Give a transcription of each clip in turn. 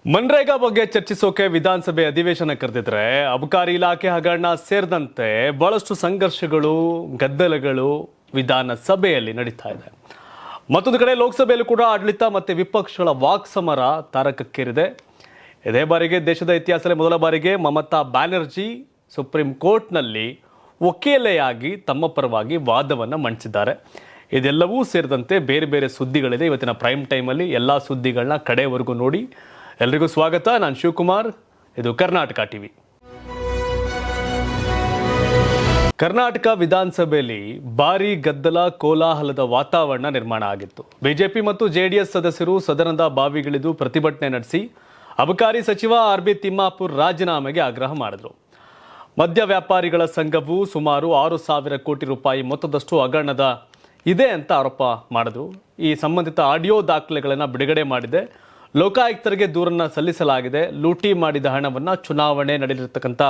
ಮನ್ರೇಗಾ ಬಗ್ಗೆ ಚರ್ಚಿಸೋಕೆ ವಿಧಾನಸಭೆ ಅಧಿವೇಶನ ಕರೆದಿದ್ರೆ ಅಬಕಾರಿ ಇಲಾಖೆ ಹಗರಣ ಸೇರಿದಂತೆ ಬಹಳಷ್ಟು ಸಂಘರ್ಷಗಳು ಗದ್ದಲಗಳು ವಿಧಾನಸಭೆಯಲ್ಲಿ ನಡೀತಾ ಇದೆ. ಮತ್ತೊಂದು ಕಡೆ ಲೋಕಸಭೆಯಲ್ಲೂ ಕೂಡ ಆಡಳಿತ ಮತ್ತು ವಿಪಕ್ಷಗಳ ವಾಕ್ಸಮರ ತಾರಕಕ್ಕೇರಿದೆ. ಇದೇ ಬಾರಿಗೆ ದೇಶದ ಇತಿಹಾಸದಲ್ಲಿ ಮೊದಲ ಬಾರಿಗೆ ಮಮತಾ ಬ್ಯಾನರ್ಜಿ ಸುಪ್ರೀಂ ಕೋರ್ಟ್ನಲ್ಲಿ ವಕೀಲೆಯಾಗಿ ತಮ್ಮ ಪರವಾಗಿ ವಾದವನ್ನು ಮಂಡಿಸಿದ್ದಾರೆ. ಇದೆಲ್ಲವೂ ಸೇರಿದಂತೆ ಬೇರೆ ಬೇರೆ ಸುದ್ದಿಗಳಿದೆ. ಇವತ್ತಿನ ಪ್ರೈಮ್ ಟೈಮಲ್ಲಿ ಎಲ್ಲ ಸುದ್ದಿಗಳನ್ನ ಕಡೆವರೆಗೂ ನೋಡಿ. ಎಲ್ರಿಗೂ ಸ್ವಾಗತ. ನಾನು ಶಿವಕುಮಾರ್, ಇದು ಕರ್ನಾಟಕ ಟಿವಿ. ಕರ್ನಾಟಕ ವಿಧಾನಸಭೆಯಲ್ಲಿ ಭಾರೀ ಗದ್ದಲ ಕೋಲಾಹಲದ ವಾತಾವರಣ ನಿರ್ಮಾಣ ಆಗಿತ್ತು. ಬಿಜೆಪಿ ಮತ್ತು ಜೆಡಿಎಸ್ ಸದಸ್ಯರು ಸದನದ ಬಾವಿಗಿಳಿದು ಪ್ರತಿಭಟನೆ ನಡೆಸಿ ಅಬಕಾರಿ ಸಚಿವ ಆರ್.ಬಿ. ತಿಮ್ಮಾಪುರ್ ರಾಜೀನಾಮೆಗೆ ಆಗ್ರಹ ಮಾಡಿದರು. ಮದ್ಯ ವ್ಯಾಪಾರಿಗಳ ಸಂಘವು ಸುಮಾರು 6,000 ಕೋಟಿ ರೂಪಾಯಿ ಮೊತ್ತದಷ್ಟು ಹಗರಣದ ಇದೆ ಅಂತ ಆರೋಪ ಮಾಡಿದ್ರು. ಈ ಸಂಬಂಧಿತ ಆಡಿಯೋ ದಾಖಲೆಗಳನ್ನು ಬಿಡುಗಡೆ ಮಾಡಿದೆ. ಲೋಕಾಯುಕ್ತರಿಗೆ ದೂರನ್ನು ಸಲ್ಲಿಸಲಾಗಿದೆ. ಲೂಟಿ ಮಾಡಿದ ಹಣವನ್ನು ಚುನಾವಣೆ ನಡೆದಿರತಕ್ಕಂಥ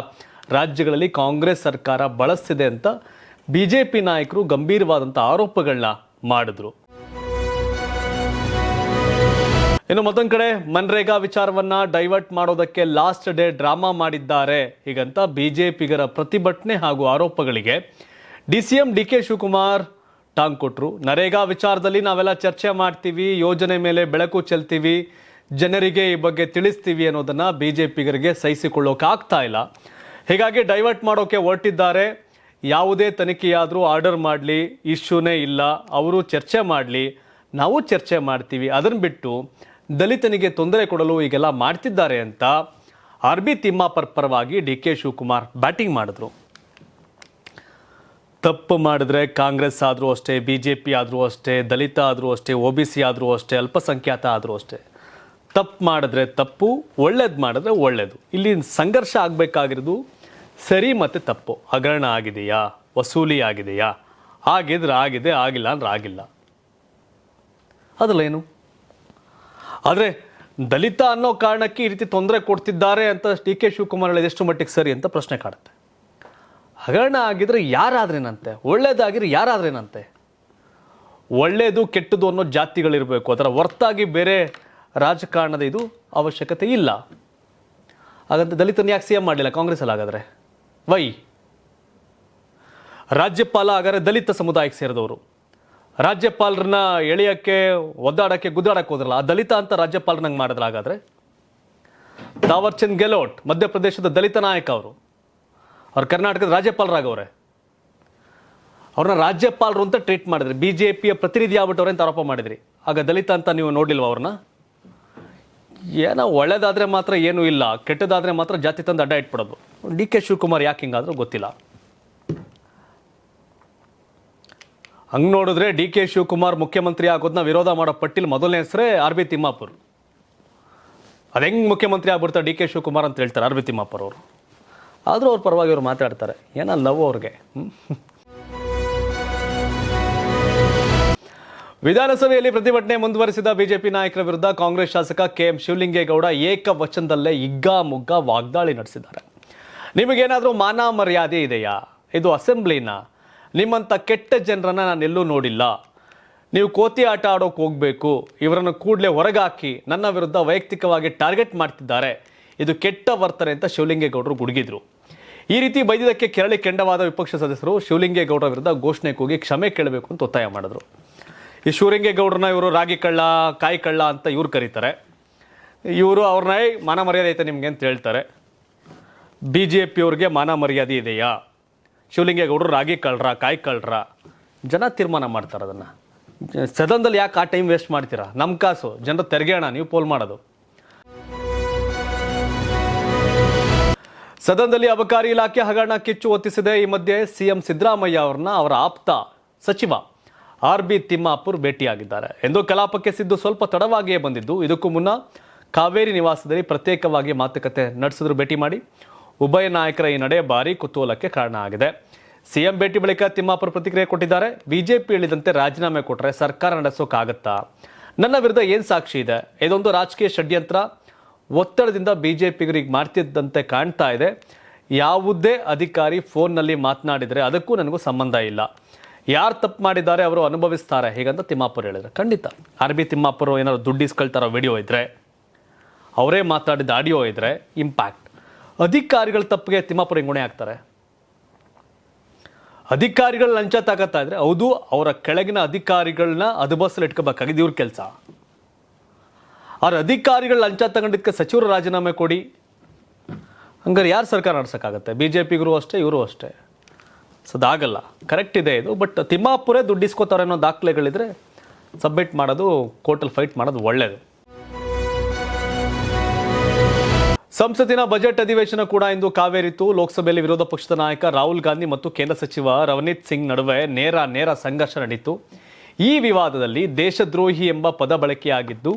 ರಾಜ್ಯಗಳಲ್ಲಿ ಕಾಂಗ್ರೆಸ್ ಸರ್ಕಾರ ಬಳಸ್ತಿದೆ ಅಂತ ಬಿಜೆಪಿ ನಾಯಕರು ಗಂಭೀರವಾದಂಥ ಆರೋಪಗಳನ್ನ ಮಾಡಿದ್ರು. ಇನ್ನು ಮತ್ತೊಂದು ಕಡೆ ಮನ್ರೇಗಾ ವಿಚಾರವನ್ನ ಡೈವರ್ಟ್ ಮಾಡೋದಕ್ಕೆ ಲಾಸ್ಟ್ ಡೇ ಡ್ರಾಮಾ ಮಾಡಿದ್ದಾರೆ ಹೀಗಂತ ಬಿಜೆಪಿಗರ ಪ್ರತಿಭಟನೆ ಹಾಗೂ ಆರೋಪಗಳಿಗೆ ಡಿಸಿಎಂ ಡಿ.ಕೆ. ಶಿವಕುಮಾರ್ ಟಾಂಗ್ ಕೊಟ್ಟರು. ನರೇಗಾ ವಿಚಾರದಲ್ಲಿ ನಾವೆಲ್ಲ ಚರ್ಚೆ ಮಾಡ್ತೀವಿ, ಯೋಜನೆ ಮೇಲೆ ಬೆಳಕು ಚೆಲ್ತೀವಿ, ಜನರಿಗೆ ಈ ಬಗ್ಗೆ ತಿಳಿಸ್ತೀವಿ ಅನ್ನೋದನ್ನ ಬಿಜೆಪಿಗರಿಗೆ ಸಹಿಸಿಕೊಳ್ಳೋಕೆ ಆಗ್ತಾ ಇಲ್ಲ. ಹೀಗಾಗಿ ಡೈವರ್ಟ್ ಮಾಡೋಕೆ ಹೊರಟಿದ್ದಾರೆ. ಯಾವುದೇ ತನಿಖೆಯಾದರೂ ಆರ್ಡರ್ ಮಾಡಲಿ, ಇಶ್ಯೂನೇ ಇಲ್ಲ, ಅವರು ಚರ್ಚೆ ಮಾಡಲಿ, ನಾವು ಚರ್ಚೆ ಮಾಡ್ತೀವಿ, ಅದನ್ನು ಬಿಟ್ಟು ದಲಿತನಿಗೆ ತೊಂದರೆ ಕೊಡಲು ಈಗೆಲ್ಲ ಮಾಡ್ತಿದ್ದಾರೆ ಅಂತ ಆರ್.ಬಿ. ತಿಮ್ಮಾಪುರ್ ಪರವಾಗಿ ಡಿ.ಕೆ. ಶಿವಕುಮಾರ್ ಬ್ಯಾಟಿಂಗ್ ಮಾಡಿದ್ರು. ತಪ್ಪು ಮಾಡಿದ್ರೆ ಕಾಂಗ್ರೆಸ್ ಆದರೂ ಅಷ್ಟೇ, ಬಿಜೆಪಿ ಆದರೂ ಅಷ್ಟೇ, ದಲಿತ ಆದರೂ ಅಷ್ಟೇ, OBC ಆದರೂ ಅಷ್ಟೇ, ಅಲ್ಪಸಂಖ್ಯಾತ ಆದರೂ ಅಷ್ಟೇ, ತಪ್ಪು ಮಾಡಿದ್ರೆ ತಪ್ಪು, ಒಳ್ಳೇದು ಮಾಡಿದ್ರೆ ಒಳ್ಳೇದು. ಇಲ್ಲಿ ಸಂಘರ್ಷ ಆಗಬೇಕಾಗಿರೋದು ಸರಿ ಮತ್ತು ತಪ್ಪು. ಹಗರಣ ಆಗಿದೆಯಾ, ವಸೂಲಿ ಆಗಿದೆಯಾ, ಆಗಿದ್ರೆ ಆಗಿದೆ, ಆಗಿಲ್ಲ ಅಂದ್ರೆ ಆಗಿಲ್ಲ, ಅದಲ್ಲೇನು. ಆದರೆ ದಲಿತ ಅನ್ನೋ ಕಾರಣಕ್ಕೆ ಈ ರೀತಿ ತೊಂದರೆ ಕೊಡ್ತಿದ್ದಾರೆ ಅಂತ ಡಿ.ಕೆ. ಶಿವಕುಮಾರ್ ಹೇಳಿದ ಎಷ್ಟು ಮಟ್ಟಿಗೆ ಸರಿ ಅಂತ ಪ್ರಶ್ನೆ ಕಾಡುತ್ತೆ. ಹಗರಣ ಆಗಿದ್ರೆ ಯಾರಾದ್ರೇನಂತೆ, ಒಳ್ಳೇದಾಗಿದ್ರೆ ಯಾರಾದ್ರೇನಂತೆ. ಒಳ್ಳೇದು ಕೆಟ್ಟದು ಅನ್ನೋ ಜಾತಿಗಳಿರಬೇಕು, ಅದರ ಹೊರತಾಗಿ ಬೇರೆ ರಾಜಕಾರಣದ ಇದು ಅವಶ್ಯಕತೆ ಇಲ್ಲ. ಹಾಗಂತ ದಲಿತನ ಯಾಕೆ CM ಮಾಡಲಿಲ್ಲ ಕಾಂಗ್ರೆಸ್ಸಲ್ಲಿ? ಹಾಗಾದರೆ ವೈ? ರಾಜ್ಯಪಾಲ ಹಾಗಾದ್ರೆ ದಲಿತ ಸಮುದಾಯಕ್ಕೆ ಸೇರಿದವರು, ರಾಜ್ಯಪಾಲರನ್ನ ಎಳೆಯೋಕ್ಕೆ ಒದ್ದಾಡೋಕ್ಕೆ ಗುದ್ದಾಡಕ್ಕೆ ಹೋದ್ರಲ್ಲ, ಆ ದಲಿತ ಅಂತ ರಾಜ್ಯಪಾಲರಂಗೆ ಮಾಡಿದ್ರೆ ಹಾಗಾದರೆ? ತಾವರ್ ಚಂದ್ ಗೆಹ್ಲೋಟ್ ಮಧ್ಯಪ್ರದೇಶದ ದಲಿತ ನಾಯಕ, ಅವ್ರು ಕರ್ನಾಟಕದ ರಾಜ್ಯಪಾಲರಾಗವ್ರೆ. ಅವ್ರನ್ನ ರಾಜ್ಯಪಾಲರು ಅಂತ ಟ್ರೀಟ್ ಮಾಡಿದ್ರಿ, ಬಿಜೆಪಿಯ ಪ್ರತಿನಿಧಿ ಆಗ್ಬಿಟ್ಟವ್ರೆ ಅಂತ ಆರೋಪ ಮಾಡಿದ್ರಿ. ಆಗ ದಲಿತ ಅಂತ ನೀವು ನೋಡಲಿಲ್ವ ಅವ್ರನ್ನ? ಏನೋ ಒಳ್ಳೇದಾದ್ರೆ ಮಾತ್ರ ಏನೂ ಇಲ್ಲ, ಕೆಟ್ಟದಾದ್ರೆ ಮಾತ್ರ ಜಾತಿ ತಂದು ಅಡ್ಡ ಇಟ್ಬಿಡೋದು. ಡಿ.ಕೆ. ಶಿವಕುಮಾರ್ ಯಾಕೆ ಹಿಂಗಾದ್ರೂ ಗೊತ್ತಿಲ್ಲ. ಹಂಗೆ ನೋಡಿದ್ರೆ ಡಿ.ಕೆ. ಶಿವಕುಮಾರ್ ಮುಖ್ಯಮಂತ್ರಿ ಆಗೋದನ್ನ ವಿರೋಧ ಮಾಡೋ ಪಟ್ಟಿಲ್ ಮೊದಲನೇ ಹೆಸರೇ ಆರ್.ಬಿ. ತಿಮ್ಮಾಪುರ್. ಅದು ಹೆಂಗೆ ಮುಖ್ಯಮಂತ್ರಿ ಆಗ್ಬಿಡ್ತಾರೆ ಡಿ.ಕೆ. ಶಿವಕುಮಾರ್ ಅಂತ ಹೇಳ್ತಾರೆ ಆರ್.ಬಿ. ತಿಮ್ಮಾಪುರ್ ಅವರು. ಆದರೂ ಅವ್ರ ಪರವಾಗಿ ಅವರು ಮಾತಾಡ್ತಾರೆ. ಏನೋ ಲವ್ ಅವ್ರಿಗೆ. ವಿಧಾನಸಭೆಯಲ್ಲಿ ಪ್ರತಿಭಟನೆ ಮುಂದುವರಿಸಿದ ಬಿಜೆಪಿ ನಾಯಕರ ವಿರುದ್ಧ ಕಾಂಗ್ರೆಸ್ ಶಾಸಕ KM ಶಿವಲಿಂಗೇಗೌಡ ಏಕವಚನದಲ್ಲೇ ಹಿಗ್ಗಾಮುಗ್ಗಾ ವಾಗ್ದಾಳಿ ನಡೆಸಿದ್ದಾರೆ. ನಿಮಗೇನಾದರೂ ಮಾನ ಮರ್ಯಾದೆ ಇದೆಯಾ? ಇದು ಅಸೆಂಬ್ಲಿನ? ನಿಮ್ಮಂಥ ಕೆಟ್ಟ ಜನರನ್ನು ನಾನು ಎಲ್ಲೂ ನೋಡಿಲ್ಲ. ನೀವು ಕೋತಿ ಆಟ ಆಡೋಕೆ ಹೋಗಬೇಕು, ಇವರನ್ನು ಕೂಡಲೇ ಹೊರಗಾಕಿ ನನ್ನ ವಿರುದ್ಧ ವೈಯಕ್ತಿಕವಾಗಿ ಟಾರ್ಗೆಟ್ ಮಾಡ್ತಿದ್ದಾರೆ, ಇದು ಕೆಟ್ಟ ವರ್ತನೆ ಅಂತ ಶಿವಲಿಂಗೇಗೌಡರು ಗುಡುಗಿದ್ರು. ಈ ರೀತಿ ಬೈದಿದ್ದಕ್ಕೆ ಕೆರಳಿ ಕೆಂಡವಾದ ವಿಪಕ್ಷ ಸದಸ್ಯರು ಶಿವಲಿಂಗೇಗೌಡರ ವಿರುದ್ಧ ಘೋಷಣೆ ಕೂಗಿ ಕ್ಷಮೆ ಕೇಳಬೇಕು ಅಂತ ಒತ್ತಾಯ ಮಾಡಿದ್ರು. ಈ ಶಿವಲಿಂಗೇಗೌಡರನ್ನ ಇವರು ರಾಗಿ ಕಳ್ಳ, ಕಾಯಿ ಕಳ್ಳ ಅಂತ ಇವ್ರು ಕರೀತಾರೆ. ಇವರು ಅವ್ರನ್ನ ಮಾನ ಮರ್ಯಾದೆ ಐತೆ ನಿಮಗೆ ಅಂತ ಹೇಳ್ತಾರೆ. BJP-ಅವ್ರಿಗೆ ಮಾನ ಮರ್ಯಾದೆ ಇದೆಯಾ? ಶಿವಲಿಂಗೇಗೌಡರು ರಾಗಿ ಕಳ್ರ, ಕಾಯಿ ಕಳ್ರ? ಜನ ತೀರ್ಮಾನ ಮಾಡ್ತಾರೆ ಅದನ್ನು. ಸದನದಲ್ಲಿ ಯಾಕೆ ಆ ಟೈಮ್ ವೇಸ್ಟ್ ಮಾಡ್ತೀರಾ? ನಮ್ಮ ಕಾಸು ಜನರ ತೆರಿಗೆ ಹಣ ನೀವು ಪೋಲ್ ಮಾಡೋದು. ಸದನದಲ್ಲಿ ಅಬಕಾರಿ ಇಲಾಖೆ ಹಗರಣ ಕಿಚ್ಚು ಹೊತ್ತಿಸಿದೆ. ಈ ಮಧ್ಯೆ CM ಸಿದ್ದರಾಮಯ್ಯ ಅವರನ್ನ ಅವರ ಆಪ್ತ ಸಚಿವ ಆರ್.ಬಿ. ತಿಮ್ಮಾಪುರ್ ಭೇಟಿಯಾಗಿದ್ದಾರೆ ಎಂದು ಕಲಾಪಕ್ಕೆ ಸಿದ್ದು ಸ್ವಲ್ಪ ತಡವಾಗಿಯೇ ಬಂದಿದ್ದು. ಇದಕ್ಕೂ ಮುನ್ನ ಕಾವೇರಿ ನಿವಾಸದಲ್ಲಿ ಪ್ರತ್ಯೇಕವಾಗಿ ಮಾತುಕತೆ ನಡೆಸಿದ್ರು. ಭೇಟಿ ಮಾಡಿ ಉಭಯ ನಾಯಕರ ಈ ನಡೆ ಭಾರಿ ಕುತೂಹಲಕ್ಕೆ ಕಾರಣ ಆಗಿದೆ. CM ಭೇಟಿ ಬಳಿಕ ತಿಮ್ಮಾಪುರ್ ಪ್ರತಿಕ್ರಿಯೆ ಕೊಟ್ಟಿದ್ದಾರೆ. ಬಿಜೆಪಿ ಹೇಳಿದಂತೆ ರಾಜೀನಾಮೆ ಕೊಟ್ಟರೆ ಸರ್ಕಾರ ನಡೆಸೋಕ್ಕಾಗತ್ತಾ? ನನ್ನ ವಿರುದ್ಧ ಏನು ಸಾಕ್ಷಿ ಇದೆ? ಇದೊಂದು ರಾಜಕೀಯ ಷಡ್ಯಂತ್ರ, ಒತ್ತಡದಿಂದ ಬಿಜೆಪಿಗರಿಗೆ ಮಾಡ್ತಿದ್ದಂತೆ ಕಾಣ್ತಾ ಇದೆ. ಯಾವುದೇ ಅಧಿಕಾರಿ ಫೋನ್ನಲ್ಲಿ ಮಾತನಾಡಿದರೆ ಅದಕ್ಕೂ ನನಗೂ ಸಂಬಂಧ ಇಲ್ಲ. ಯಾರು ತಪ್ಪು ಮಾಡಿದ್ದಾರೆ ಅವರು ಅನುಭವಿಸ್ತಾರೆ ಹೀಗಂತ ತಿಮ್ಮಾಪುರ್ ಹೇಳಿದ್ರು. ಖಂಡಿತ ಆರ್.ಬಿ. ತಿಮ್ಮಾಪುರ್ ಏನಾದ್ರು ದುಡ್ಡು ಇಸ್ಕೊಳ್ತಾರೋ ವಿಡಿಯೋ ಇದ್ರೆ ಅವರೇ ಮಾತಾಡಿದ ಆಡಿಯೋ ಇದ್ರೆ ಇಂಪ್ಯಾಕ್ಟ್. ಅಧಿಕಾರಿಗಳ ತಪ್ಪಿಗೆ ತಿಮ್ಮಾಪುರ ಹಿಂಗುಣೆ ಆಗ್ತಾರೆ. ಅಧಿಕಾರಿಗಳು ಲಂಚ ತಗೋತಾ ಇದ್ರೆ ಹೌದು, ಅವರ ಕೆಳಗಿನ ಅಧಿಕಾರಿಗಳನ್ನ ಅದುಬಸ್ಸಲ್ಲಿ ಇಟ್ಕೋಬೇಕಾಗಿದ್ದು ಇವ್ರ ಕೆಲಸ. ಅವ್ರ ಅಧಿಕಾರಿಗಳು ಲಂಚ ತಗೊಂಡಿದ್ದಕ್ಕೆ ಸಚಿವರು ರಾಜೀನಾಮೆ ಕೊಡಿ. ಹಂಗಾರೆ ಯಾರು ಸರ್ಕಾರ ನಡೆಸೋಕ್ಕಾಗತ್ತೆ? BJPಗರು ಅಷ್ಟೇ, ಇವರು ಅಷ್ಟೇ. ಸೊ ಅದಾಗಲ್ಲ. ಕರೆಕ್ಟ್ ಇದೆ ಇದು. ಬಟ್ ತಿಮ್ಮಾಪುರೇ ದುಡ್ಡು ಇಸ್ಕೋತಾರೆ ಅನ್ನೋ ದಾಖಲೆಗಳಿದ್ರೆ ಸಬ್ಮಿಟ್ ಮಾಡೋದು, ಕೋರ್ಟಲ್ಲಿ ಫೈಟ್ ಮಾಡೋದು ಒಳ್ಳೆಯದು. ಸಂಸತ್ತಿನ ಬಜೆಟ್ ಅಧಿವೇಶನ ಕೂಡ ಇಂದು ಕಾವೇರಿತು. ಲೋಕಸಭೆಯಲ್ಲಿ ವಿರೋಧ ಪಕ್ಷದ ನಾಯಕ ರಾಹುಲ್ ಗಾಂಧಿ ಮತ್ತು ಕೇಂದ್ರ ಸಚಿವ ರವನೀತ್ ಸಿಂಗ್ ನಡುವೆ ನೇರ ಸಂಘರ್ಷ ನಡೆಯಿತು. ಈ ವಿವಾದದಲ್ಲಿ ದೇಶದ್ರೋಹಿ ಎಂಬ ಪದ ಬಳಕೆಯಾಗಿದ್ದು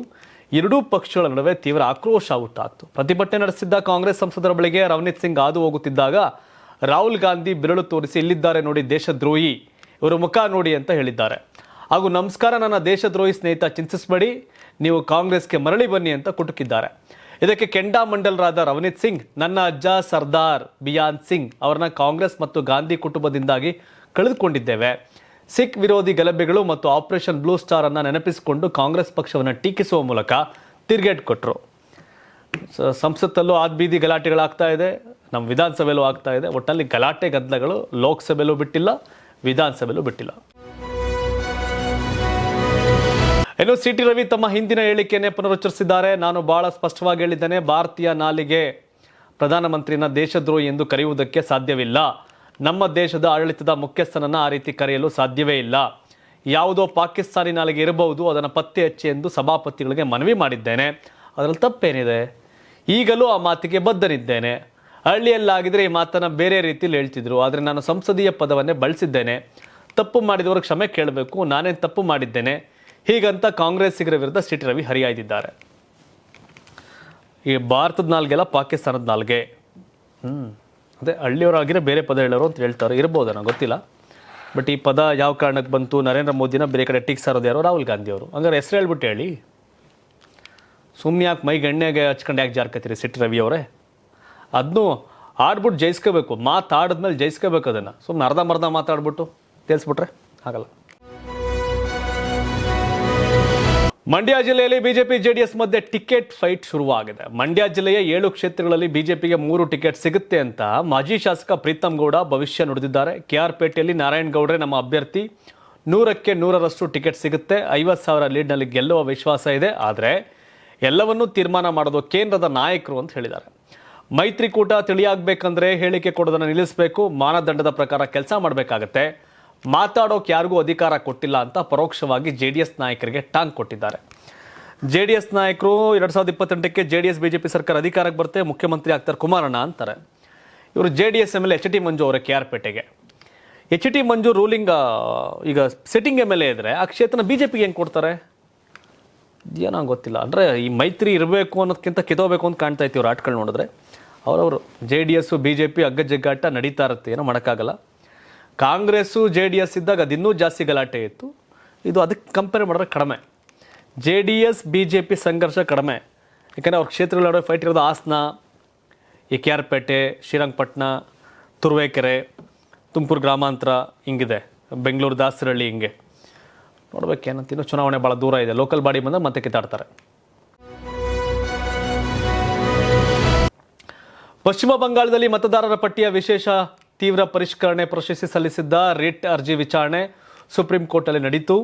ಎರಡೂ ಪಕ್ಷಗಳ ನಡುವೆ ತೀವ್ರ ಆಕ್ರೋಶ ಉಂಟಾಯಿತು. ಪ್ರತಿಭಟನೆ ನಡೆಸಿದ್ದ ಕಾಂಗ್ರೆಸ್ ಸಂಸದರ ಬಳಿಗೆ ರವನೀತ್ ಸಿಂಗ್ ಹಾದು ಹೋಗುತ್ತಿದ್ದಾಗ ರಾಹುಲ್ ಗಾಂಧಿ ಬೆರಳು ತೋರಿಸಿ, ಇಲ್ಲಿದ್ದಾರೆ ನೋಡಿ ದೇಶದ್ರೋಹಿ, ಇವರ ಮುಖ ನೋಡಿ ಅಂತ ಹೇಳಿದ್ದಾರೆ. ಹಾಗೂ ನಮಸ್ಕಾರ, ನನ್ನ ದೇಶದ್ರೋಹಿ ಸ್ನೇಹಿತ, ಚಿಂತಿಸಬೇಡಿ, ನೀವು ಕಾಂಗ್ರೆಸ್ಗೆ ಮರಳಿ ಬನ್ನಿ ಅಂತ ಕುಟುಕಿದ್ದಾರೆ. ಇದಕ್ಕೆ ಕೆಂಡಾಮಂಡಲರಾದ ರವನೀತ್ ಸಿಂಗ್, ನನ್ನ ಅಜ್ಜ ಸರ್ದಾರ್ ಬಿಯಾನ್ ಸಿಂಗ್ ಅವರನ್ನ ಕಾಂಗ್ರೆಸ್ ಮತ್ತು ಗಾಂಧಿ ಕುಟುಂಬದಿಂದಾಗಿ ಕಳೆದುಕೊಂಡಿದ್ದೇವೆ. ಸಿಖ್ ವಿರೋಧಿ ಗಲಭೆಗಳು ಮತ್ತು ಆಪರೇಷನ್ ಬ್ಲೂ ಸ್ಟಾರ್ ಅನ್ನ ನೆನಪಿಸಿಕೊಂಡು ಕಾಂಗ್ರೆಸ್ ಪಕ್ಷವನ್ನು ಟೀಕಿಸುವ ಮೂಲಕ ತಿರುಗೇಟು ಕೊಟ್ಟರು. ಸಂಸತ್ತಲ್ಲೂ ಆದ್ಬೀದಿ ಗಲಾಟೆಗಳಾಗ್ತಾ ಇದೆ, ನಮ್ಮ ವಿಧಾನಸಭೆಯಲ್ಲೂ ಆಗ್ತಾ ಇದೆ. ಒಟ್ಟಲ್ಲಿ ಗಲಾಟೆ ಗದ್ದಲಗಳು ಲೋಕಸಭೆಯಲ್ಲೂ ಬಿಟ್ಟಿಲ್ಲ, ವಿಧಾನಸಭೆಯಲ್ಲೂ ಬಿಟ್ಟಿಲ್ಲ. ಇನ್ನು ಸಿ.ಟಿ. ರವಿ ತಮ್ಮ ಹಿಂದಿನ ಹೇಳಿಕೆಯನ್ನೇ ಪುನರುಚ್ಚರಿಸಿದ್ದಾರೆ. ನಾನು ಬಹಳ ಸ್ಪಷ್ಟವಾಗಿ ಹೇಳಿದ್ದೇನೆ, ಭಾರತೀಯ ನಾಲಿಗೆ ಪ್ರಧಾನಮಂತ್ರಿನ ದೇಶದ್ರೋಹಿ ಎಂದು ಕರೆಯುವುದಕ್ಕೆ ಸಾಧ್ಯವಿಲ್ಲ. ನಮ್ಮ ದೇಶದ ಆಡಳಿತದ ಮುಖ್ಯಸ್ಥನನ್ನು ಆ ರೀತಿ ಕರೆಯಲು ಸಾಧ್ಯವೇ ಇಲ್ಲ. ಯಾವುದೋ ಪಾಕಿಸ್ತಾನಿ ನಾಲಿಗೆ ಇರಬಹುದು, ಅದನ್ನು ಪತ್ತೆ ಹಚ್ಚಿ ಎಂದು ಸಭಾಪತಿಗಳಿಗೆ ಮನವಿ ಮಾಡಿದ್ದೇನೆ. ಅದರಲ್ಲಿ ತಪ್ಪೇನಿದೆ? ಈಗಲೂ ಆ ಮಾತಿಗೆ ಬದ್ಧನಿದ್ದೇನೆ. ಹಳ್ಳಿಯಲ್ಲಾಗಿದ್ರೆ ಈ ಮಾತನ್ನು ಬೇರೆ ರೀತಿಯಲ್ಲಿ ಹೇಳ್ತಿದ್ರು, ಆದರೆ ನಾನು ಸಂಸದೀಯ ಪದವನ್ನೇ ಬಳಸಿದ್ದೇನೆ. ತಪ್ಪು ಮಾಡಿದವರು ಕ್ಷಮೆ ಕೇಳಬೇಕು, ನಾನೇನು ತಪ್ಪು ಮಾಡಿದ್ದೇನೆ ಹೀಗಂತ ಕಾಂಗ್ರೆಸ್ಸಿಗರ ವಿರುದ್ಧ ಸಿ.ಟಿ. ರವಿ ಹರಿಹಾಯ್ದಿದ್ದಾರೆ. ಈ ಭಾರತದ ನಾಲ್ಗೆಲ್ಲ ಪಾಕಿಸ್ತಾನದ ನಾಲ್ಗೆ. ಅದೇ ಹಳ್ಳಿಯವರಾಗಿರೋ ಬೇರೆ ಪದ ಹೇಳೋರು ಅಂತ ಹೇಳ್ತಾರೆ, ಇರ್ಬೋದು, ನನಗೆ ಗೊತ್ತಿಲ್ಲ. ಬಟ್ ಈ ಪದ ಯಾವ ಕಾರಣಕ್ಕೆ ಬಂತು? ನರೇಂದ್ರ ಮೋದಿನ ಬೇರೆ ಕಡೆ ಟೀಕ್ಸಾರೋದು ಯಾರೋ ರಾಹುಲ್ ಗಾಂಧಿ ಅವರು. ಹಂಗಾರೆ ಹೆಸರು ಹೇಳ್ಬಿಟ್ಟು ಹೇಳಿ, ಸುಮ್ಮನೆ ಯಾಕೆ ಮೈಗೆ ಎಣ್ಣೆಗೆ ಹಚ್ಕೊಂಡು ಯಾಕೆ ಜಾರ್ಕತ್ತೀರಿ ಸಿ.ಟಿ. ರವಿ ಅವರೇ? ಅದನ್ನು ಆಡ್ಬಿಟ್ಟು ಜಯಿಸ್ಕೋಬೇಕು, ಮಾತಾಡಿದ್ಮೇಲೆ ಜಯಿಸ್ಕೋಬೇಕು. ಅದನ್ನು ಸುಮ್ಮನೆ ಅರ್ಧ ಮಾತಾಡ್ಬಿಟ್ಟು ತಿಳಿಸ್ಬಿಟ್ರೆ ಆಗಲ್ಲ. ಮಂಡ್ಯ ಜಿಲ್ಲೆಯಲ್ಲಿ ಬಿಜೆಪಿ ಜೆಡಿಎಸ್ ಮಧ್ಯೆ ಟಿಕೆಟ್ ಫೈಟ್ ಶುರುವಾಗಿದೆ. ಮಂಡ್ಯ ಜಿಲ್ಲೆಯ 7 ಕ್ಷೇತ್ರಗಳಲ್ಲಿ ಬಿಜೆಪಿಗೆ 3 ಟಿಕೆಟ್ ಸಿಗುತ್ತೆ ಅಂತ ಮಾಜಿ ಶಾಸಕ ಪ್ರೀತಮ್ ಗೌಡ ಭವಿಷ್ಯ ನುಡಿದಿದ್ದಾರೆ. KR ಪೇಟೆಯಲ್ಲಿ ನಾರಾಯಣ್ ಗೌಡ್ರೆ ನಮ್ಮ ಅಭ್ಯರ್ಥಿ, 100ಕ್ಕೆ 100ರಷ್ಟು ಟಿಕೆಟ್ ಸಿಗುತ್ತೆ, 50,000 ಲೀಡ್ನಲ್ಲಿ ಗೆಲ್ಲುವ ವಿಶ್ವಾಸ ಇದೆ. ಆದರೆ ಎಲ್ಲವನ್ನೂ ತೀರ್ಮಾನ ಮಾಡೋದು ಕೇಂದ್ರದ ನಾಯಕರು ಅಂತ ಹೇಳಿದ್ದಾರೆ. ಮೈತ್ರಿಕೂಟ ತಿಳಿಯಾಗಬೇಕಂದ್ರೆ ಹೇಳಿಕೆ ಕೊಡೋದನ್ನು ನಿಲ್ಲಿಸಬೇಕು, ಮಾನದಂಡದ ಪ್ರಕಾರ ಕೆಲಸ ಮಾಡಬೇಕಾಗತ್ತೆ, ಮಾತಾಡೋಕೆ ಯಾರಿಗೂ ಅಧಿಕಾರ ಕೊಟ್ಟಿಲ್ಲ ಅಂತ ಪರೋಕ್ಷವಾಗಿ JDS ನಾಯಕರಿಗೆ ಟಾಂಗ್ ಕೊಟ್ಟಿದ್ದಾರೆ. JDS ನಾಯಕರು 2028ಕ್ಕೆ JDS BJP ಸರ್ಕಾರ ಅಧಿಕಾರಕ್ಕೆ ಬರುತ್ತೆ, ಮುಖ್ಯಮಂತ್ರಿ ಆಗ್ತಾರೆ ಕುಮಾರಣ್ಣ ಅಂತಾರೆ. ಇವರು JDS MLA H.T. ಮಂಜು ಅವರ KR ಪೇಟೆಗೆ. H.T. ಮಂಜು ರೂಲಿಂಗ್ ಈಗ ಸಿಟ್ಟಿಂಗ್ MLA ಇದ್ರೆ ಆ ಕ್ಷೇತ್ರನ BJPಗೆ ಹೆಂಗೆ ಕೊಡ್ತಾರೆ ಏನೋ ಗೊತ್ತಿಲ್ಲ. ಅಂದರೆ ಈ ಮೈತ್ರಿ ಇರಬೇಕು ಅನ್ನೋದಕ್ಕಿಂತ ಕಿತ್ತೋಬೇಕು ಅಂತ ಕಾಣ್ತಾ ಇತ್ತು ಇವ್ರು ಆಟಗಳು ನೋಡಿದ್ರೆ. ಅವರವರು JDS BJP ಅಗ್ಗ ಜಗ್ಗಾಟ ನಡೀತಾ ಇರುತ್ತೆ, ಏನೋ ಮಾಡೋಕ್ಕಾಗಲ್ಲ. ಕಾಂಗ್ರೆಸ್ಸು JDS ಇದ್ದಾಗ ಅದಿನ್ನೂ ಜಾಸ್ತಿ ಗಲಾಟೆ ಇತ್ತು. ಇದು ಅದಕ್ಕೆ ಕಂಪೇರ್ ಮಾಡಿದ್ರೆ ಕಡಿಮೆ. JDS BJP ಸಂಘರ್ಷ ಕಡಿಮೆ, ಯಾಕಂದರೆ ಅವ್ರ ಕ್ಷೇತ್ರಗಳ ನಡುವೆ ಫೈಟ್ ಇರೋದು ಹಾಸನ, ಈ KR ಪೇಟೆ, ಶ್ರೀರಂಗಪಟ್ಟಣ, ತುರುವೇಕೆರೆ, ತುಮಕೂರು ಗ್ರಾಮಾಂತರ, ಹಿಂಗಿದೆ, ಬೆಂಗಳೂರು ದಾಸರಹಳ್ಳಿ, ಹಿಂಗೆ ನೋಡ್ಬೇಕೇನಂತ. ಇನ್ನೂ ಚುನಾವಣೆ ಭಾಳ ದೂರ ಇದೆ. ಲೋಕಲ್ ಬಾಡಿ ಬಂದಾಗ ಮತ್ತೆ ಕಿತ್ತಾಡ್ತಾರೆ. ಪಶ್ಚಿಮ ಬಂಗಾಳದಲ್ಲಿ ಮತದಾರರ ಪಟ್ಟಿಯ ವಿಶೇಷ ತೀವ್ರ ಪರಿಷ್ಕರಣೆ ಪ್ರಶ್ನಿಸಿ ಸಲ್ಲಿಸಿದ್ದ ರಿಟ್ ಅರ್ಜಿ ವಿಚಾರಣೆ ಸುಪ್ರೀಂ ಕೋರ್ಟಲ್ಲಿ ನಡೀತು.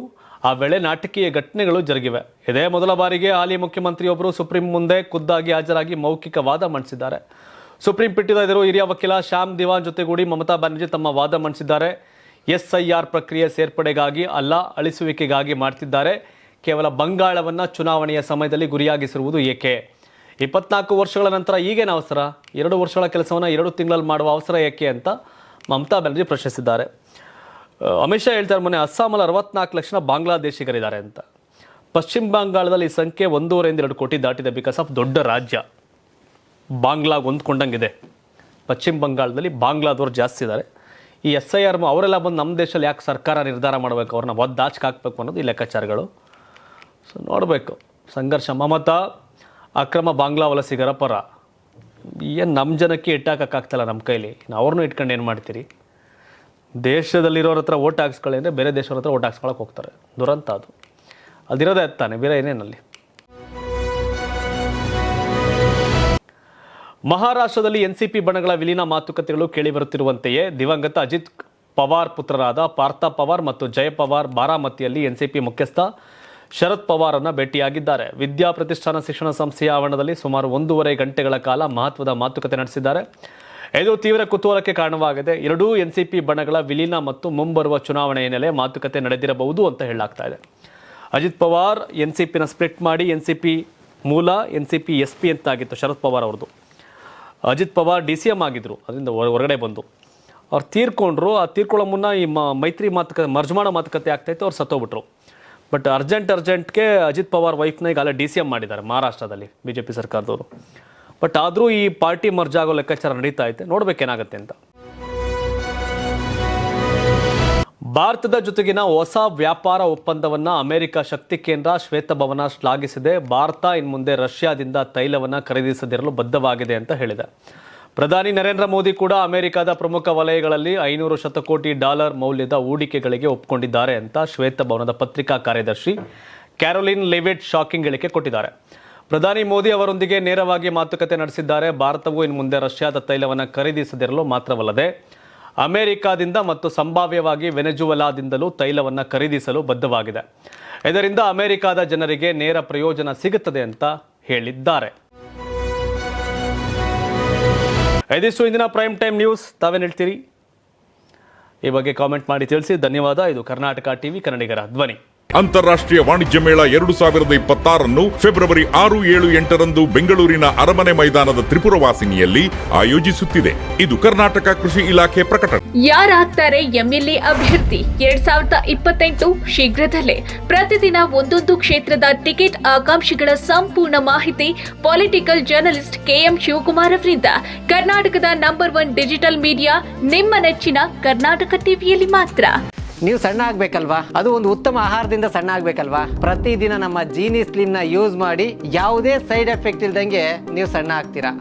ಆ ವೇಳೆ ನಾಟಕೀಯ ಘಟನೆಗಳು ಜರುಗಿವೆ. ಇದೇ ಮೊದಲ ಬಾರಿಗೆ ಹಾಲಿ ಮುಖ್ಯಮಂತ್ರಿಯೊಬ್ಬರು ಸುಪ್ರೀಂ ಮುಂದೆ ಖುದ್ದಾಗಿ ಹಾಜರಾಗಿ ಮೌಖಿಕ ವಾದ ಮಂಡಿಸಿದ್ದಾರೆ. ಸುಪ್ರೀಂ ಪೀಠದ ಎದುರು ಹಿರಿಯ ವಕೀಲ ಶ್ಯಾಮ್ ದಿವಾನ್ ಜೊತೆಗೂಡಿ ಮಮತಾ ಬ್ಯಾನರ್ಜಿ ತಮ್ಮ ವಾದ ಮಂಡಿಸಿದ್ದಾರೆ. SIR ಪ್ರಕ್ರಿಯೆ ಸೇರ್ಪಡೆಗಾಗಿ ಅಲ್ಲ, ಅಳಿಸುವಿಕೆಗಾಗಿ ಮಾಡ್ತಿದ್ದಾರೆ. ಕೇವಲ ಬಂಗಾಳವನ್ನು ಚುನಾವಣೆಯ ಸಮಯದಲ್ಲಿ ಗುರಿಯಾಗಿಸಿರುವುದು ಏಕೆ? 24 ವರ್ಷಗಳ ನಂತರ ಈಗೇನು ಅವಸರ? 2 ವರ್ಷಗಳ ಕೆಲಸವನ್ನು 2 ತಿಂಗಳಲ್ಲಿ ಮಾಡುವ ಅವಸರ ಏಕೆ ಅಂತ ಮಮತಾ ಬ್ಯಾನರ್ಜಿ ಪ್ರಶ್ನಿಸಿದ್ದಾರೆ. ಅಮಿತ್ ಶಾ ಹೇಳ್ತಾರೆ, ಮೊನ್ನೆ ಅಸ್ಸಾಮಲ್ಲಿ 64 ಲಕ್ಷ ಬಾಂಗ್ಲಾದೇಶಿಗರಿದ್ದಾರೆ ಅಂತ. ಪಶ್ಚಿಮ ಬಂಗಾಳದಲ್ಲಿ ಈ ಸಂಖ್ಯೆ 1.5-2 ಕೋಟಿ ದಾಟಿದೆ. ಬಿಕಾಸ್ ಆಫ್ ದೊಡ್ಡ ರಾಜ್ಯ, ಬಾಂಗ್ಲಾಗ್ ಹೊಂದ್ಕೊಂಡಂಗಿದೆ. ಪಶ್ಚಿಮ ಬಂಗಾಳದಲ್ಲಿ ಬಾಂಗ್ಲಾದವ್ರು ಜಾಸ್ತಿ ಇದ್ದಾರೆ. ಈ SIR ಅವರೆಲ್ಲ ಬಂದು ನಮ್ಮ ದೇಶದಲ್ಲಿ ಯಾಕೆ ಸರ್ಕಾರ ನಿರ್ಧಾರ ಮಾಡಬೇಕು, ಅವ್ರನ್ನ ಒದ್ದಾಚಕ್ಕೆ ಹಾಕಬೇಕು ಅನ್ನೋದು ಈ ಲೆಕ್ಕಾಚಾರಗಳು. ಸೊ ನೋಡಬೇಕು ಸಂಘರ್ಷ. ಮಮತಾ ಅಕ್ರಮ ಬಾಂಗ್ಲಾ ವಲಸಿಗರ ಪರ. ಏನು ನಮ್ಮ ಜನಕ್ಕೆ ಇಟ್ಟಾಕಕ್ಕಾಗ್ತಲ್ಲ ನಮ್ಮ ಕೈಲಿ, ಅವ್ರನ್ನೂ ಇಟ್ಕೊಂಡು ಏನು ಮಾಡ್ತೀರಿ? ದೇಶದಲ್ಲಿರೋರ ಹತ್ರ ಓಟ್ ಹಾಕ್ಸ್ಕೊಳ್ಳಿ ಅಂದರೆ ಬೇರೆ ದೇಶವ್ರ ಹತ್ರ ಓಟ್ ಹಾಕ್ಸ್ಕೊಳಕ್ಕೆ ಹೋಗ್ತಾರೆ. ದುರಂತ ಅದು. ಅದಿರೋದೇ ತಾನೆ, ಬೇರೆ ಏನೇನಲ್ಲಿ. ಮಹಾರಾಷ್ಟ್ರದಲ್ಲಿ ಎನ್ಸಿಪಿ ಬಣಗಳ ವಿಲೀನ ಮಾತುಕತೆಗಳು ಕೇಳಿಬರುತ್ತಿರುವಂತೆಯೇ ದಿವಂಗತ ಅಜಿತ್ ಪವಾರ್ ಪುತ್ರರಾದ ಪಾರ್ಥ ಪವಾರ್ ಮತ್ತು ಜಯ ಪವಾರ್ ಬಾರಾಮತಿಯಲ್ಲಿ ಎನ್ಸಿಪಿ ಮುಖ್ಯಸ್ಥ ಶರದ್ ಪವಾರ್ ಅನ್ನ ಭೇಟಿಯಾಗಿದ್ದಾರೆ. ವಿದ್ಯಾ ಪ್ರತಿಷ್ಠಾನ ಶಿಕ್ಷಣ ಸಂಸ್ಥೆಯ ಆವರಣದಲ್ಲಿ ಸುಮಾರು 1.5 ಗಂಟೆಗಳ ಕಾಲ ಮಹತ್ವದ ಮಾತುಕತೆ ನಡೆಸಿದ್ದಾರೆ. ಇದು ತೀವ್ರ ಕುತೂಹಲಕ್ಕೆ ಕಾರಣವಾಗಿದೆ. ಎರಡೂ ಎನ್ಸಿಪಿ ಬಣಗಳ ವಿಲೀನ ಮತ್ತು ಮುಂಬರುವ ಚುನಾವಣೆಯ ಹಿನ್ನೆಲೆ ಮಾತುಕತೆ ನಡೆದಿರಬಹುದು ಅಂತ ಹೇಳಲಾಗ್ತಾ ಇದೆ. ಅಜಿತ್ ಪವಾರ್ ಎನ್ಸಿಪಿನ ಸ್ಪ್ಲಿಟ್ ಮಾಡಿ ಎನ್ಸಿಪಿ ಮೂಲ ಎನ್ಸಿಪಿ SP ಅಂತಾಗಿತ್ತು ಶರದ್ ಪವಾರ್ ಅವ್ರದ್ದು. ಅಜಿತ್ ಪವಾರ್ DCM ಆಗಿದ್ರು, ಅದರಿಂದ ಹೊರಗಡೆ ಬಂದು ಅವ್ರು ತೀರ್ಕೊಂಡ್ರು. ಆ ತೀರ್ಕೊಳ್ಳೋ ಮುನ್ನ ಈ ಮೈತ್ರಿ ಮಾತುಕತೆ ಮರ್ಜ್ ಮಾಡೋ ಮಾತುಕತೆ ಆಗ್ತಾಯಿತ್ತು, ಅವ್ರು ಸತ್ತೋಗ್ಬಿಟ್ರು. ಬಟ್ ಅರ್ಜೆಂಟ್ಗೆ ಅಜಿತ್ ಪವಾರ್ ವೈಫ್ನ ಈಗಾಗಲೇ DCM ಮಾಡಿದ್ದಾರೆ ಮಹಾರಾಷ್ಟ್ರದಲ್ಲಿ BJP ಸರ್ಕಾರದವರು. ಬಟ್ ಆದರೂ ಈ ಪಾರ್ಟಿ ಮರ್ಜ್ ಆಗೋ ಲೆಕ್ಕಾಚಾರ ನಡೀತಾ ಐತೆ, ನೋಡ್ಬೇಕೇನಾಗುತ್ತೆ ಅಂತ. ಭಾರತದ ಜೊತೆಗಿನ ಹೊಸ ವ್ಯಾಪಾರ ಒಪ್ಪಂದವನ್ನ ಅಮೆರಿಕ ಶಕ್ತಿ ಕೇಂದ್ರ ಶ್ವೇತಭವನ ಶ್ಲಾಘಿಸಿದೆ. ಭಾರತ ಇನ್ನು ಮುಂದೆ ರಷ್ಯಾದಿಂದ ತೈಲವನ್ನು ಖರೀದಿಸದಿರಲು ಬದ್ಧವಾಗಿದೆ ಅಂತ ಹೇಳಿದೆ. ಪ್ರಧಾನಿ ನರೇಂದ್ರ ಮೋದಿ ಕೂಡ ಅಮೆರಿಕದ ಪ್ರಮುಖ ವಲಯಗಳಲ್ಲಿ $500 ಶತಕೋಟಿ ಮೌಲ್ಯದ ಹೂಡಿಕೆಗಳಿಗೆ ಒಪ್ಪಿಕೊಂಡಿದ್ದಾರೆ ಅಂತ ಶ್ವೇತಭವನದ ಪತ್ರಿಕಾ ಕಾರ್ಯದರ್ಶಿ ಕ್ಯಾರೋಲಿನ್ ಲೆವಿಟ್ ಶಾಕಿಂಗ್ ಹೇಳಿಕೆ ಕೊಟ್ಟಿದ್ದಾರೆ. ಪ್ರಧಾನಿ ಮೋದಿ ಅವರೊಂದಿಗೆ ನೇರವಾಗಿ ಮಾತುಕತೆ ನಡೆಸಿದ್ದಾರೆ. ಭಾರತವು ಇನ್ನು ಮುಂದೆ ರಷ್ಯಾದ ತೈಲವನ್ನು ಖರೀದಿಸದಿರಲು ಮಾತ್ರವಲ್ಲದೆ ಅಮೆರಿಕಾದಿಂದ ಮತ್ತು ಸಂಭಾವ್ಯವಾಗಿ ವೆನೆಜುವೆಲಾದಿಂದಲೂ ತೈಲವನ್ನು ಖರೀದಿಸಲು ಬದ್ಧವಾಗಿದೆ. ಇದರಿಂದ ಅಮೆರಿಕದ ಜನರಿಗೆ ನೇರ ಪ್ರಯೋಜನ ಸಿಗುತ್ತದೆ ಅಂತ ಹೇಳಿದ್ದಾರೆ. ಇದಿಷ್ಟು ಇಂದಿನ ಪ್ರೈಮ್ ಟೈಮ್ ನ್ಯೂಸ್. ತಾವೇನು ಹೇಳ್ತೀರಿ? ಈ ಬಗ್ಗೆ ಕಾಮೆಂಟ್ ಮಾಡಿ ತಿಳಿಸಿ. ಧನ್ಯವಾದ. ಇದು ಕರ್ನಾಟಕ ಟಿವಿ, ಕನ್ನಡಿಗರ ಧ್ವನಿ. ಅಂತಾರಾಷ್ಟ್ರೀಯ ವಾಣಿಜ್ಯ ಮೇಳ 2026 ಫೆಬ್ರವರಿ 6, 7, 8ರಂದು ಬೆಂಗಳೂರಿನ ಅರಮನೆ ಮೈದಾನದ ತ್ರಿಪುರವಾಸಿನಿಯಲ್ಲಿ ಆಯೋಜಿಸುತ್ತಿದೆ. ಇದು ಕರ್ನಾಟಕ ಕೃಷಿ ಇಲಾಖೆ ಪ್ರಕಟಣೆ. ಯಾರಾಗ್ತಾರೆ MLA ಅಭ್ಯರ್ಥಿ 2028 ಶೀಘ್ರದಲ್ಲೇ. ಪ್ರತಿದಿನ ಒಂದೊಂದು ಕ್ಷೇತ್ರದ ಟಿಕೆಟ್ ಆಕಾಂಕ್ಷಿಗಳ ಸಂಪೂರ್ಣ ಮಾಹಿತಿ ಪೊಲಿಟಿಕಲ್ ಜರ್ನಲಿಸ್ಟ್ KM ಶಿವಕುಮಾರ್ ಅವರಿಂದ. ಕರ್ನಾಟಕದ ನಂಬರ್ 1 ಡಿಜಿಟಲ್ ಮೀಡಿಯಾ ನಿಮ್ಮ ನೆಚ್ಚಿನ ಕರ್ನಾಟಕ ಟಿವಿಯಲ್ಲಿ ಮಾತ್ರ. ನೀವು ಸಣ್ಣ ಆಗ್ಬೇಕಲ್ವಾ? ಅದು ಒಂದು ಉತ್ತಮ ಆಹಾರದಿಂದ ಸಣ್ಣ ಆಗ್ಬೇಕಲ್ವಾ? ಪ್ರತಿದಿನ ನಮ್ಮ ಜೀನಿ ಸ್ಲಿಮ್ ನ ಯೂಸ್ ಮಾಡಿ ಯಾವುದೇ ಸೈಡ್ ಎಫೆಕ್ಟ್ ಇಲ್ದಂಗೆ ನೀವು ಸಣ್ಣ ಆಗ್ತೀರಾ.